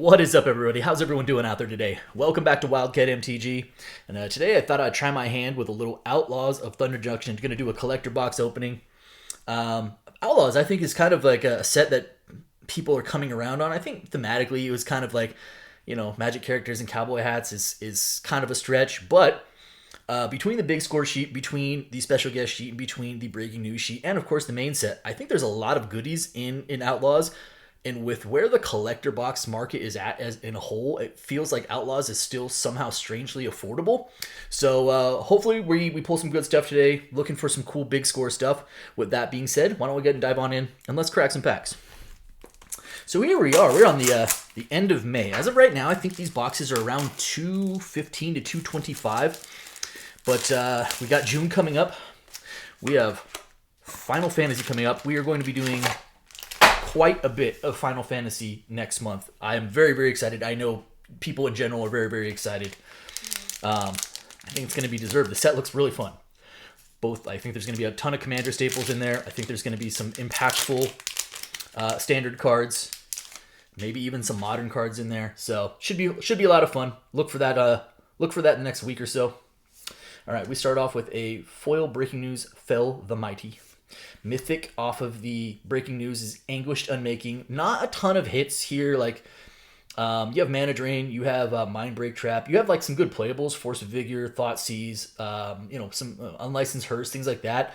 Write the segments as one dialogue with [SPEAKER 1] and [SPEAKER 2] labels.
[SPEAKER 1] What is up, everybody? How's everyone doing out there today? Welcome back to Wildcat MTG. And today I thought I'd try my hand with a little Outlaws of Thunder Junction. Going to do a collector box opening. Outlaws, I think, is kind of like a set that people are coming around on. I think thematically it was kind of like, you know, Magic characters and cowboy hats is kind of a stretch. But between the big score sheet, between the special guest sheet, between the breaking news sheet, and of course the main set, I think there's a lot of goodies in Outlaws. And with where the collector box market is at as in a whole, it feels like Outlaws is still somehow strangely affordable. So hopefully we pull some good stuff today. Looking for some cool big score stuff. With that being said, why don't we get and dive on in and let's crack some packs. So here we are. We're on the end of May. As of right now, I think these boxes are around 215 to 225. But we got June coming up. We have Final Fantasy coming up. We are going to be doing quite a bit of Final Fantasy next month. I am very, very excited. I know people in general are very, very excited. I think it's going to be deserved. The set looks really fun. I think there's going to be a ton of Commander staples in there. I think there's going to be some impactful standard cards, maybe even some modern cards in there. So should be a lot of fun. Look for that. Look for that in the next week or so. All right, we start off with a foil breaking news. Fell the Mighty. Mythic off of the breaking news is Anguished Unmaking. Not a ton of hits here. Like you have Mana Drain, you have Mind Break Trap, you have like some good playables, Force of Vigor, Thoughtseize, some Unlicensed Hearse, things like that.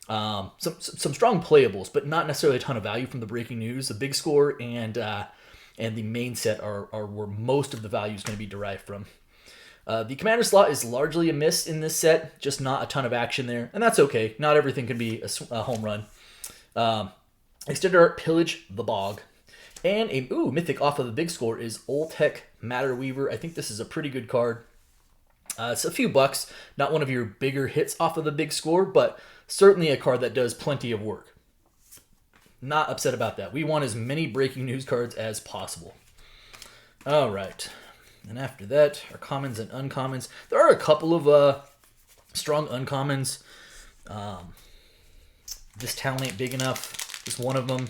[SPEAKER 1] Some strong playables, but not necessarily a ton of value from the breaking news. The big score and the main set are where most of the value is going to be derived from. The Commander slot is largely a miss in this set, just not a ton of action there, and that's okay. Not everything can be a home run. Extended Art, Pillage the Bog. And a Mythic off of the big score is Oltec Matter Weaver. I think this is a pretty good card. It's a few bucks, not one of your bigger hits off of the big score, but certainly a card that does plenty of work. Not upset about that. We want as many breaking news cards as possible. All right. And after that, our commons and uncommons. There are a couple of strong uncommons. This talent ain't big enough. Just one of them.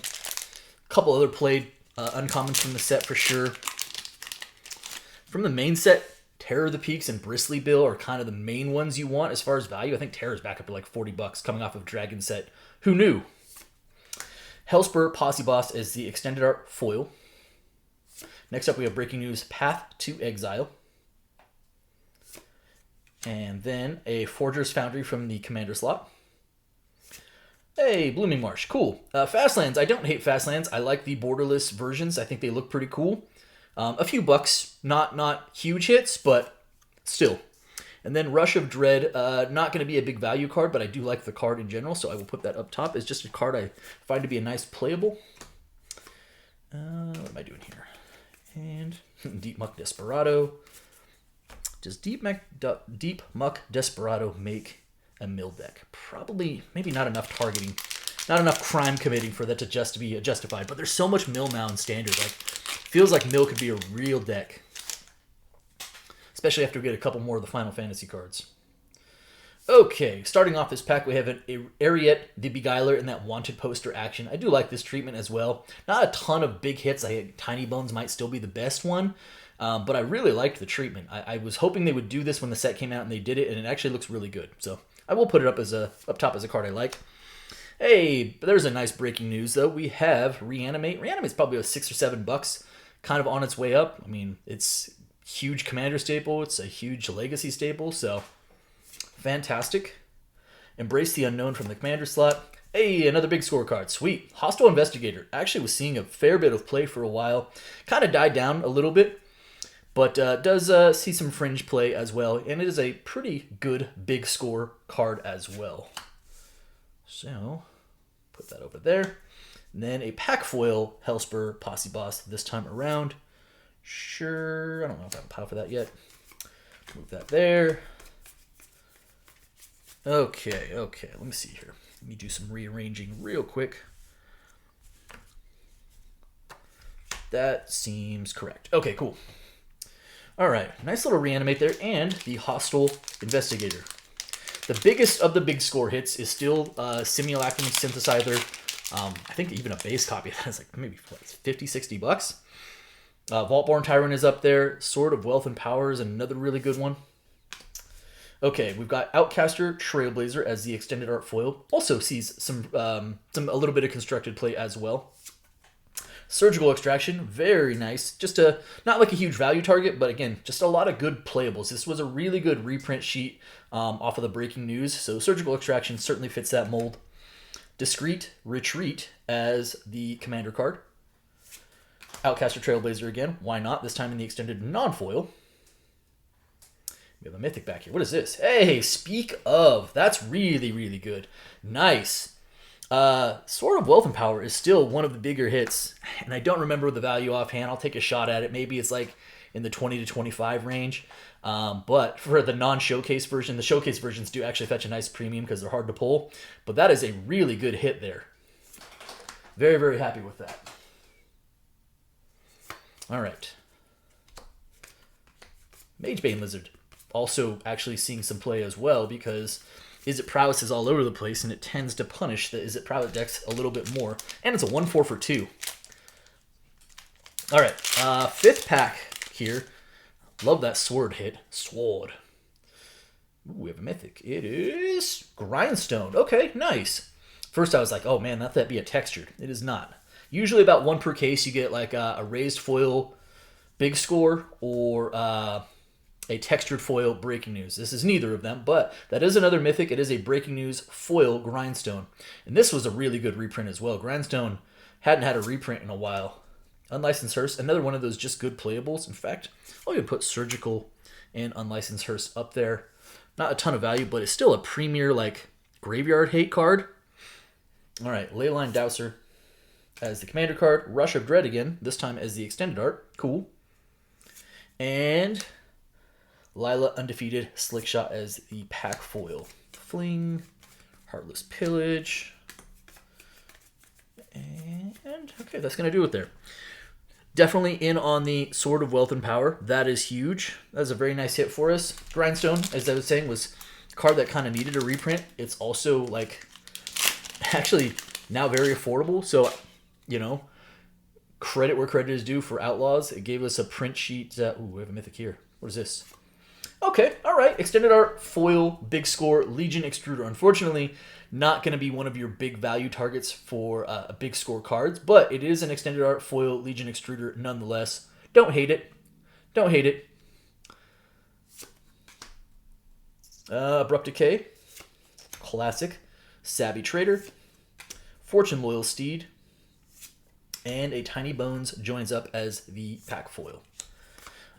[SPEAKER 1] A couple other played uncommons from the set for sure. From the main set, Terror of the Peaks and Bristly Bill are kind of the main ones you want as far as value. I think Terror's back up to like 40 bucks coming off of Dragon set. Who knew? Hellspur Posse Boss is the extended art foil. Next up, we have breaking news, Path to Exile. And then a Forger's Foundry from the Commander slot. Hey, Blooming Marsh, cool. Fastlands, I don't hate Fastlands. I like the borderless versions. I think they look pretty cool. A few bucks, not huge hits, but still. And then Rush of Dread, not going to be a big value card, but I do like the card in general, so I will put that up top. It's just a card I find to be a nice playable. What am I doing here? And Deep Muck Desperado. Does Deep Muck Desperado make a mill deck? Probably, maybe not enough targeting. Not enough crime committing for that to just be justified. But there's so much mill now in standard. Like, feels like mill could be a real deck. Especially after we get a couple more of the Final Fantasy cards. Okay, starting off this pack, we have an Ariette the Beguiler in that Wanted poster action. I do like this treatment as well. Not a ton of big hits. I think Tiny Bones might still be the best one, but I really liked the treatment. I was hoping they would do this when the set came out, and they did it, and it actually looks really good. So I will put it up top as a card I like. Hey, but there's a nice breaking news though. We have Reanimate. Reanimate's probably a $6 or $7, kind of on its way up. I mean, it's huge Commander staple. It's a huge Legacy staple, so fantastic. Embrace the Unknown from the Commander slot. Hey, another big scorecard. Sweet. Hostile Investigator. Actually was seeing a fair bit of play for a while. Kind of died down a little bit, but does see some fringe play as well. And it is a pretty good big score card as well. So, put that over there. And then a pack foil Hellspur Posse Boss this time around. Sure. I don't know if I have a pile for that yet. Move that there. Okay, let me see here. Let me do some rearranging real quick. That seems correct. Okay, cool. All right, nice little reanimate there, and the Hostile Investigator. The biggest of the big score hits is still Simulacrum Synthesizer. I think even a base copy of that is like maybe $50, $60. Vaultborn Tyrant is up there. Sword of Wealth and Power is another really good one. Okay, we've got Outcaster Trailblazer as the extended art foil. Also sees some a little bit of constructed play as well. Surgical Extraction, very nice. Just not like a huge value target, but again, just a lot of good playables. This was a really good reprint sheet off of the breaking news, so Surgical Extraction certainly fits that mold. Discreet Retreat as the commander card. Outcaster Trailblazer again, why not? This time in the extended non-foil. We have a mythic back here. What is this? Hey, speak of. That's really, really good. Nice. Sword of Wealth and Power is still one of the bigger hits, and I don't remember the value offhand. I'll take a shot at it. Maybe it's like in the 20 to 25 range. But for the non-showcase version, the showcase versions do actually fetch a nice premium because they're hard to pull. But that is a really good hit there. Very, very happy with that. All right. Magebane Lizard. Also actually seeing some play as well because Izzet Prowess is all over the place and it tends to punish the Izzet Prowess decks a little bit more. And it's a 1/4 for 2. All right, 5th pack here. Love that sword hit. Sword. Ooh, we have a mythic. It is Grindstone. Okay, nice. First I was like, oh man, that'd be a textured. It is not. Usually about 1 per case you get like a raised foil big score or a textured foil breaking news. This is neither of them, but that is another mythic. It is a breaking news foil Grindstone. And this was a really good reprint as well. Grindstone hadn't had a reprint in a while. Unlicensed Hearse, another one of those just good playables. In fact, I'll even put Surgical and Unlicensed Hearse up there. Not a ton of value, but it's still a premier like graveyard hate card. All right, Leyline Dowser as the commander card. Rush of Dread again, this time as the extended art. Cool. And Lila Undefeated Slickshot as the pack foil. Fling, Heartless Pillage. And okay, that's going to do it there. Definitely in on the Sword of Wealth and Power. That is huge. That's a very nice hit for us. Grindstone, as I was saying, was a card that kind of needed a reprint. It's also like actually now very affordable. So, you know, credit where credit is due for Outlaws. It gave us a print sheet. Ooh, we have a mythic here. What is this? Okay, all right. Extended art, foil, big score, Legion Extruder. Unfortunately, not going to be one of your big value targets for big score cards, but it is an extended art, foil, Legion Extruder nonetheless. Don't hate it. Don't hate it. Abrupt Decay. Classic. Savvy Trader. Fortune Loyal Steed. And a Tiny Bones joins up as the pack foil.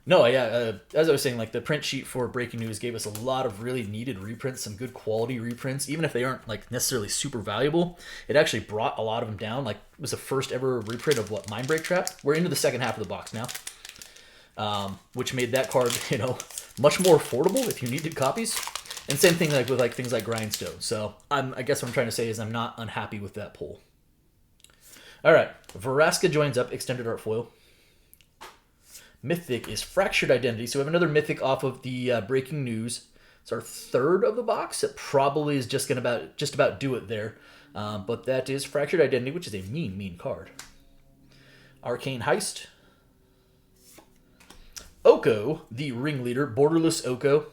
[SPEAKER 1] No, yeah, as I was saying, like the print sheet for Breaking News gave us a lot of really needed reprints, some good quality reprints, even if they aren't like necessarily super valuable. It actually brought a lot of them down. Like it was the first ever reprint of what, Mindbreak Trap? We're into the second half of the box now, which made that card, you know, much more affordable if you needed copies. And same thing like with like things like Grindstone. So I guess what I'm trying to say is I'm not unhappy with that pull. All right, Vraska joins up, extended art foil. Mythic is Fractured Identity. So we have another Mythic off of the Breaking News. It's our 3rd of the box. It probably is just about do it there. But that is Fractured Identity, which is a mean card. Arcane Heist. Oko, the ringleader, Borderless Oko.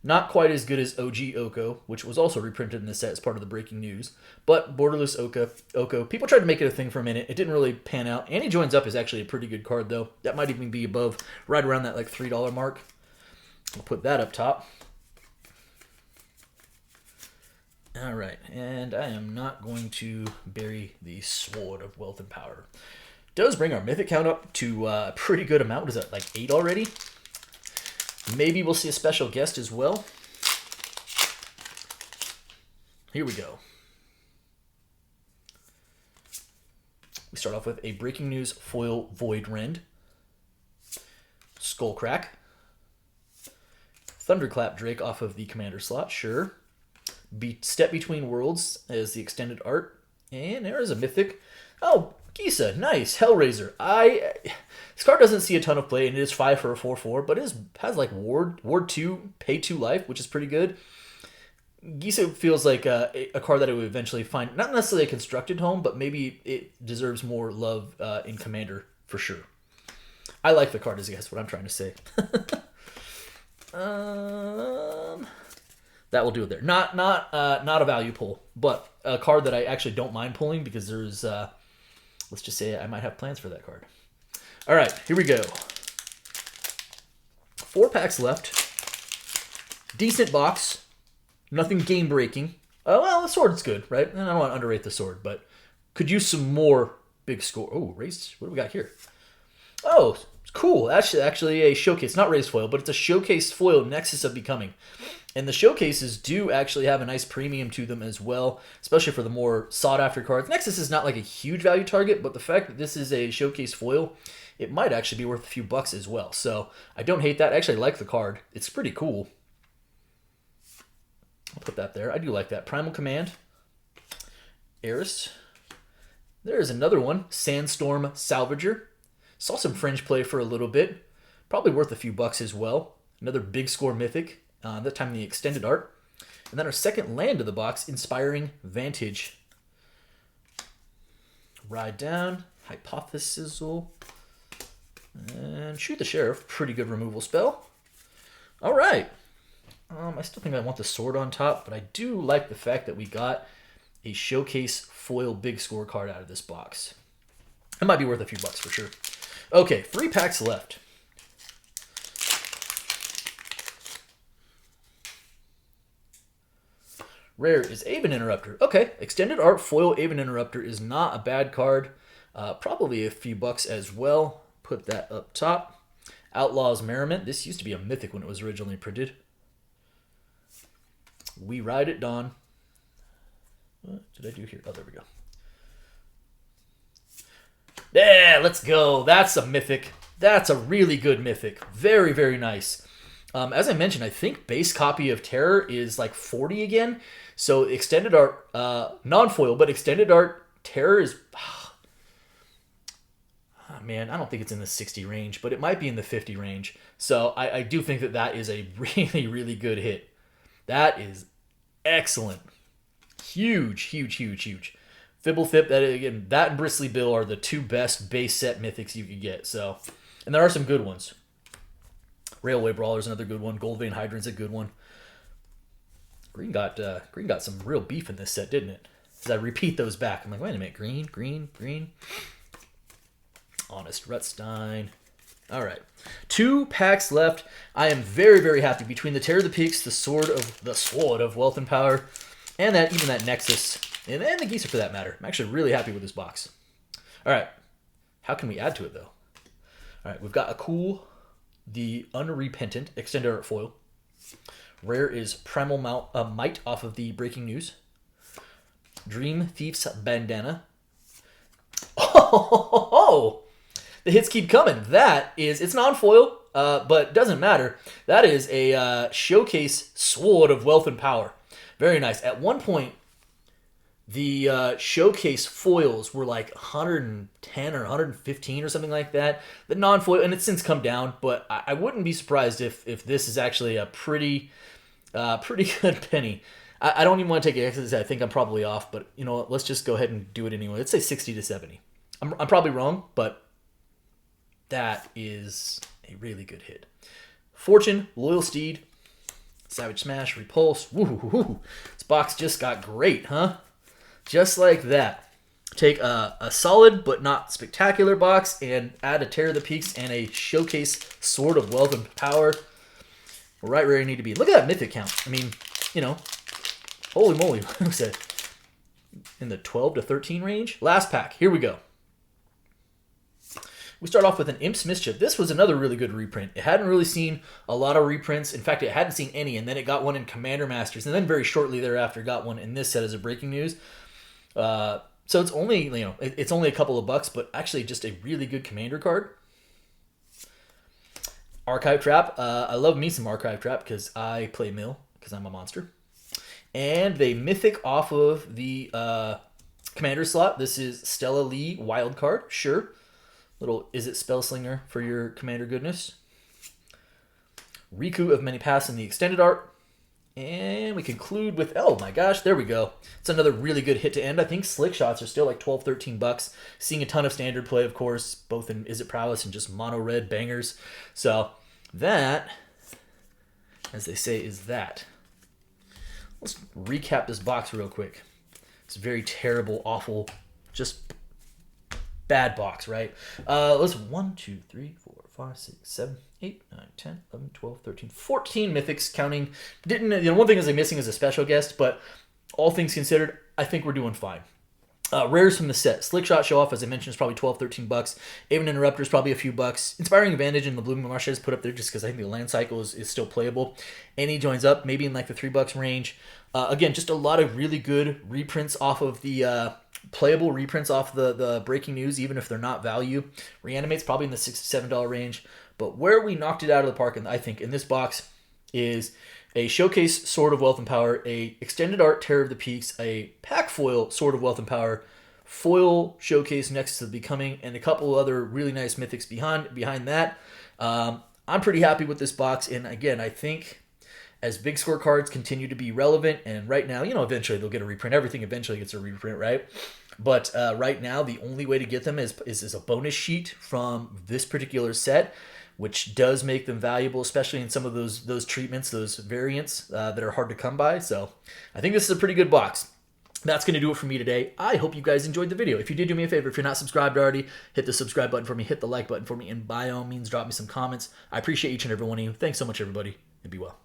[SPEAKER 1] Not quite as good as OG Oko, which was also reprinted in the set as part of the Breaking News. But Borderless Oko, people tried to make it a thing for a minute. It didn't really pan out. And he joins up is actually a pretty good card, though. That might even be above, right around that like $3 mark. I'll put that up top. All right, and I am not going to bury the Sword of Wealth and Power. Does bring our Mythic count up to a pretty good amount. What is that, like 8 already? Maybe we'll see a special guest as well. Here we go. We start off with a Breaking News foil Void Rend. Skullcrack. Thunderclap Drake off of the commander slot, sure. Step Between Worlds as the extended art. And there is a mythic. Oh, Gisa, nice. Hellraiser. This card doesn't see a ton of play, and it is 5 for a 4/4, but it has like Ward 2, pay 2 life, which is pretty good. Gisa feels like a card that I would eventually find, not necessarily a constructed home, but maybe it deserves more love in Commander for sure. I like the card, is I guess what I'm trying to say. That will do it there. Not a value pull, but a card that I actually don't mind pulling because there's, let's just say I might have plans for that card. All right, here we go. 4 packs left. Decent box. Nothing game breaking. Well, the sword's good, right? And I don't want to underrate the sword, but could use some more big score. Oh, raised. What do we got here? Oh, cool. Actually a showcase. Not raised foil, but it's a showcase foil, Nexus of Becoming. And the showcases do actually have a nice premium to them as well, especially for the more sought-after cards. Nexus is not like a huge value target, but the fact that this is a showcase foil, it might actually be worth a few bucks as well. So I don't hate that. I actually like the card. It's pretty cool. I'll put that there. I do like that. Primal Command. Eris. There's another one. Sandstorm Salvager. Saw some fringe play for a little bit. Probably worth a few bucks as well. Another big score mythic. That time the extended art. And then our second land of the box, Inspiring Vantage. Ride Down. Hypothesis. And Shoot the Sheriff. Pretty good removal spell. All right. I still think I want the sword on top, but I do like the fact that we got a showcase foil big score card out of this box. It might be worth a few bucks for sure. Okay, 3 packs left. Rare is Aven Interrupter. Okay, extended art foil Aven Interrupter is not a bad card. Probably a few bucks as well. Put that up top. Outlaws Merriment. This used to be a mythic when it was originally printed. We Ride at Dawn. What did I do here? Oh, there we go. Yeah, let's go. That's a mythic. That's a really good mythic. Very, very nice. As I mentioned, I think base copy of Terror is like 40 again. So extended art, non-foil, but extended art Terror is... Oh, man, I don't think it's in the 60 range, but it might be in the 50 range. So I do think that that is a really, really good hit. That is excellent. Huge, huge, huge, huge. Fibblethip, that again, that and Bristly Bill are the 2 best base set mythics you could get. So, and there are some good ones. Railway Brawler's another good one. Goldvein Hydrant's a good one. Green got some real beef in this set, didn't it? As I repeat those back, I'm like, wait a minute, green, green, green. Honest Rutstein. All right, 2 packs left. I am very, very happy between the Terror of the Peaks, the Sword of Wealth and Power, and even that Nexus, and the Geezer for that matter. I'm actually really happy with this box. All right, how can we add to it though? All right, we've got a cool, the Unrepentant extended art foil. Rare is Primal Might off of the Breaking News. Dream Thief's Bandana. Oh! The hits keep coming. That is, it's non-foil, but doesn't matter. That is a showcase Sword of Wealth and Power. Very nice. At one point, the showcase foils were like 110 or 115 or something like that. The non-foil, and it's since come down, but I wouldn't be surprised if this is actually a pretty good penny. I don't even want to take it because I think I'm probably off, but you know what? Let's just go ahead and do it anyway. Let's say 60 to 70. I'm probably wrong, but that is a really good hit. Fortune, Loyal Steed, Savage Smash, Repulse. Woo-hoo-hoo. This box just got great, huh? Just like that. Take a solid but not spectacular box and add a Terror of the Peaks and a showcase Sword of Wealth and Power. We're right where you need to be. Look at that mythic count. I mean, you know, holy moly. What was that? In the 12 to 13 range? Last pack. Here we go. We start off with an Imp's Mischief. This was another really good reprint. It hadn't really seen a lot of reprints. In fact, it hadn't seen any, and then it got one in Commander Masters, and then very shortly thereafter got one in this set as a Breaking News. So it's only, you know, it's only a couple of bucks, but actually just a really good Commander card. Archive Trap. I love me some Archive Trap because I play Mill because I'm a monster. And they mythic off of the Commander slot. This is Stella Lee Wildcard. Sure. Little Is It Spellslinger for your Commander goodness. Riku of Many Paths in the extended art. And we conclude with, oh my gosh, there we go. It's another really good hit to end. I think slick shots are still like 12, 13 bucks. Seeing a ton of standard play, of course, both in Is It Prowess and just mono red bangers. So that, as they say, is that. Let's recap this box real quick. It's a very terrible, awful, just bad box, right? Let's 1, 2, 3, 4, 5, 6, 7, 8, 9, 10, 11, 12, 13, 14 mythics counting. One thing is I'm missing is a special guest, but all things considered, I think we're doing fine. Rares from the set. Slick Shot Show Off, as I mentioned, is probably 12, 13 bucks. Aven Interrupter is probably a few bucks. Inspiring Advantage and the Blooming Marsh is put up there just because I think the land cycle is still playable. Any joins up, maybe in like the $3 range. Again, just a lot of really good reprints off of the playable reprints off the breaking news, even if they're not value. Reanimate's probably in the $6 to $7 range. But where we knocked it out of the park, and I think in this box, is a Showcase Sword of Wealth and Power, a Extended Art Terror of the Peaks, a Pack Foil Sword of Wealth and Power, foil showcase next to the Becoming, and a couple other really nice mythics behind that. I'm pretty happy with this box, and again, I think as big score cards continue to be relevant, and right now, eventually they'll get a reprint. Everything eventually gets a reprint, right? But right now, the only way to get them is a bonus sheet from this particular set, which does make them valuable, especially in some of those treatments, those variants that are hard to come by. So I think this is a pretty good box. That's going to do it for me today. I hope you guys enjoyed the video. If you did, do me a favor. If you're not subscribed already, hit the subscribe button for me, hit the like button for me, and by all means, drop me some comments. I appreciate each and every one of you. Thanks so much, everybody, and be well.